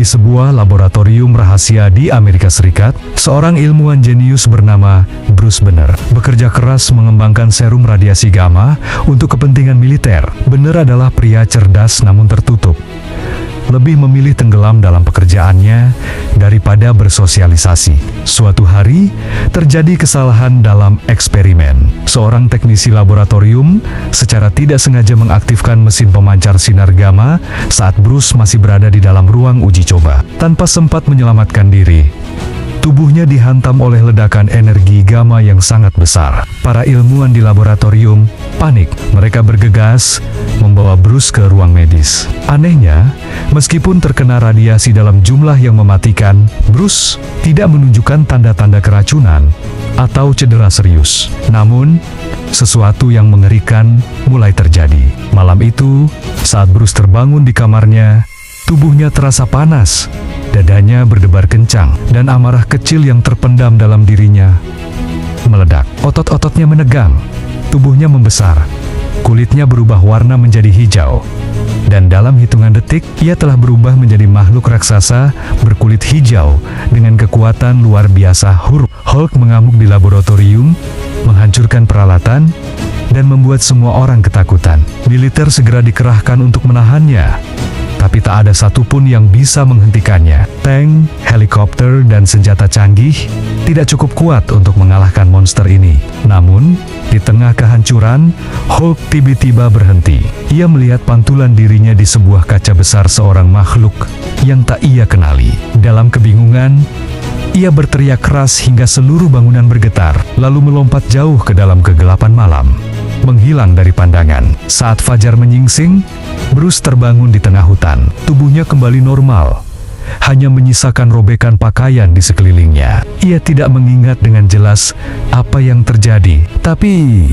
di sebuah laboratorium rahasia di Amerika Serikat, seorang ilmuwan jenius bernama Bruce Banner bekerja keras mengembangkan serum radiasi gamma untuk kepentingan militer. Banner adalah pria cerdas namun tertutup. Lebih memilih tenggelam dalam pekerjaannya daripada bersosialisasi. Suatu hari, terjadi kesalahan dalam eksperimen. Seorang teknisi laboratorium secara tidak sengaja mengaktifkan mesin pemancar sinar gamma saat Bruce masih berada di dalam ruang uji coba. Tanpa sempat menyelamatkan diri, tubuhnya dihantam oleh ledakan energi gamma yang sangat besar. Para ilmuwan di laboratorium panik. Mereka bergegas membawa Bruce ke ruang medis. Anehnya, meskipun terkena radiasi dalam jumlah yang mematikan, Bruce tidak menunjukkan tanda-tanda keracunan atau cedera serius. Namun, sesuatu yang mengerikan mulai terjadi. Malam itu, saat Bruce terbangun di kamarnya, tubuhnya terasa panas. Dadanya berdebar kencang, dan amarah kecil yang terpendam dalam dirinya meledak. Otot-ototnya menegang, tubuhnya membesar, kulitnya berubah warna menjadi hijau. Dan dalam hitungan detik, ia telah berubah menjadi makhluk raksasa berkulit hijau dengan kekuatan luar biasa. Hulk mengamuk di laboratorium, menghancurkan peralatan, dan membuat semua orang ketakutan. Militer segera dikerahkan untuk menahannya. Tapi tak ada satupun yang bisa menghentikannya. Tank, helikopter, dan senjata canggih tidak cukup kuat untuk mengalahkan monster ini. Namun, di tengah kehancuran, Hulk tiba-tiba berhenti. Ia melihat pantulan dirinya di sebuah kaca besar seorang makhluk yang tak ia kenali. Dalam kebingungan, ia berteriak keras hingga seluruh bangunan bergetar, lalu melompat jauh ke dalam kegelapan malam, menghilang dari pandangan. Saat fajar menyingsing, Bruce terbangun di tengah hutan. Tubuhnya kembali normal, hanya menyisakan robekan pakaian di sekelilingnya. Ia tidak mengingat dengan jelas apa yang terjadi, tapi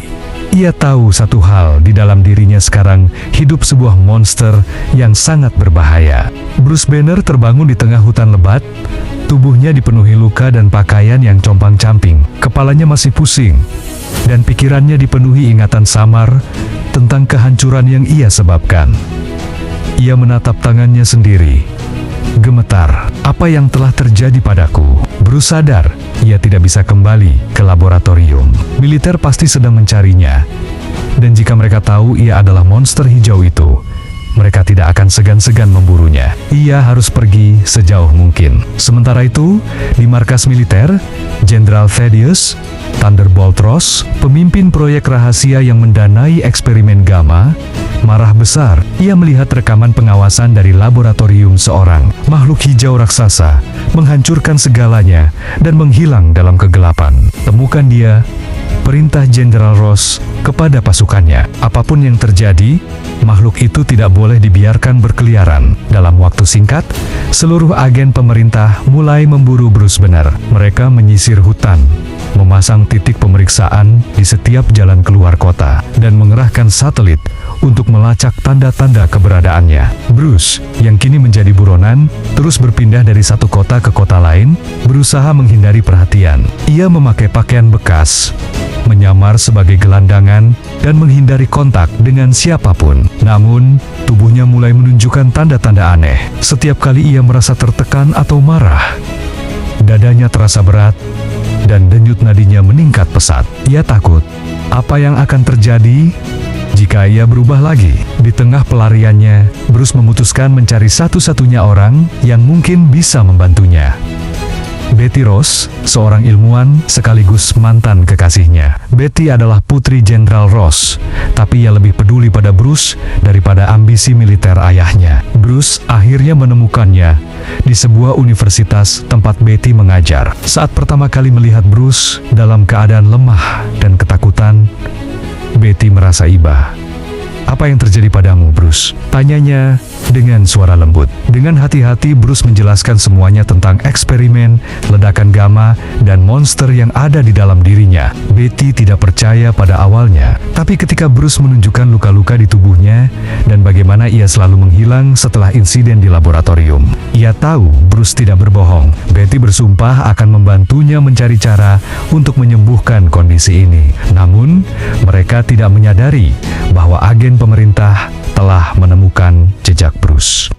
ia tahu satu hal, di dalam dirinya sekarang hidup sebuah monster yang sangat berbahaya. Bruce Banner terbangun di tengah hutan lebat. Tubuhnya dipenuhi luka dan pakaian yang compang-camping. Kepalanya masih pusing, dan pikirannya dipenuhi ingatan samar tentang kehancuran yang ia sebabkan. Ia menatap tangannya sendiri. Gemetar, apa yang telah terjadi padaku? Bruce sadar, ia tidak bisa kembali ke laboratorium. Militer pasti sedang mencarinya. Dan jika mereka tahu ia adalah monster hijau itu, mereka tidak akan segan-segan memburunya. Ia harus pergi sejauh mungkin. Sementara itu, di markas militer, Jenderal Thaddeus Thunderbolt Ross, pemimpin proyek rahasia yang mendanai eksperimen gamma, marah besar. Ia melihat rekaman pengawasan dari laboratorium. Seorang makhluk hijau raksasa menghancurkan segalanya dan menghilang dalam kegelapan. Temukan dia, perintah Jenderal Ross kepada pasukannya. Apapun yang terjadi, makhluk itu tidak boleh dibiarkan berkeliaran. Dalam waktu singkat, seluruh agen pemerintah mulai memburu Bruce Banner. Mereka menyisir hutan, memasang titik pemeriksaan di setiap jalan keluar kota, dan mengerahkan satelit untuk melacak tanda-tanda keberadaannya. Bruce, yang kini menjadi buronan, terus berpindah dari satu kota ke kota lain, berusaha menghindari perhatian. Ia memakai pakaian bekas, menyamar sebagai gelandangan, dan menghindari kontak dengan siapapun. Namun, tubuhnya mulai menunjukkan tanda-tanda aneh. Setiap kali ia merasa tertekan atau marah, dadanya terasa berat, dan denyut nadinya meningkat pesat. Ia takut apa yang akan terjadi jika ia berubah lagi. Di tengah pelariannya, Bruce memutuskan mencari satu-satunya orang yang mungkin bisa membantunya. Betty Ross, seorang ilmuwan sekaligus mantan kekasihnya. Betty adalah putri Jenderal Ross, tapi ia lebih peduli pada Bruce daripada ambisi militer ayahnya. Bruce akhirnya menemukannya di sebuah universitas tempat Betty mengajar. Saat pertama kali melihat Bruce dalam keadaan lemah dan ketakutan, Betty merasa iba. "Apa yang terjadi padamu, Bruce?" tanyanya dengan suara lembut. Dengan hati-hati Bruce menjelaskan semuanya tentang eksperimen, ledakan gamma, dan monster yang ada di dalam dirinya. Betty tidak percaya pada awalnya, tapi ketika Bruce menunjukkan luka-luka di tubuhnya dan bagaimana ia selalu menghilang setelah insiden di laboratorium, ia tahu Bruce tidak berbohong. Betty bersumpah akan membantunya mencari cara untuk menyembuhkan kondisi ini. Namun, mereka tidak menyadari bahwa agen pemerintah telah menemukan jejak Bruce.